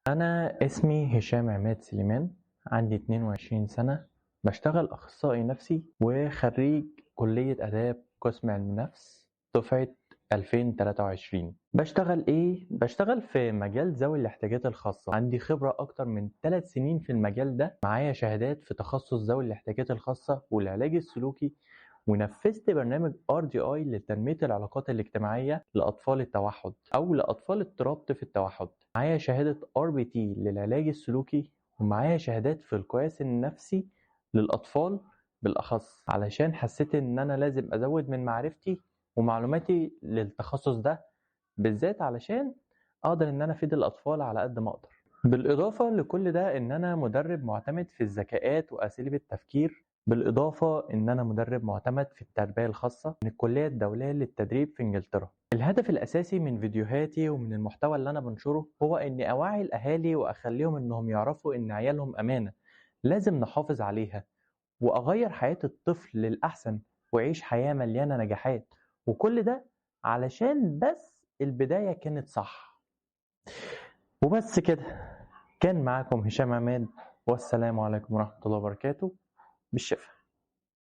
أنا اسمي هشام عماد سليمان، عندي 22 سنة، بشتغل أخصائي نفسي وخريج كلية آداب قسم علم نفس دفعة 2023. بشتغل إيه؟ بشتغل في مجال ذوي الاحتياجات الخاصة، عندي خبرة أكتر من 3 سنين في المجال ده، معايا شهادات في تخصص ذوي الاحتياجات الخاصة والعلاج السلوكي، ونفذت برنامج RDI لتنمية العلاقات الاجتماعية لأطفال التوحد أو لأطفال اضطراب طيف التوحد. معايا شهادة RBT للعلاج السلوكي، ومعايا شهادات في القياس النفسي للأطفال بالأخص، علشان حسيت إن أنا لازم أزود من معرفتي ومعلوماتي للتخصص ده بالذات، علشان أقدر إن أنا أفيد الأطفال على قد ما أقدر. بالإضافة لكل ده إن أنا مدرب معتمد في الذكاءات وأساليب التفكير، بالإضافة إن أنا مدرب معتمد في التربية الخاصة من الكلية الدولية للتدريب في إنجلترا. الهدف الأساسي من فيديوهاتي ومن المحتوى اللي أنا بنشره هو إني أوعي الأهالي وأخليهم إنهم يعرفوا إن عيالهم أمانة لازم نحافظ عليها، وأغير حياة الطفل للأحسن ويعيش حياة مليانة نجاحات، وكل ده علشان بس البداية كانت صح. وبس كده، كان معاكم هشام عماد، والسلام عليكم ورحمة الله وبركاته. بالشفا.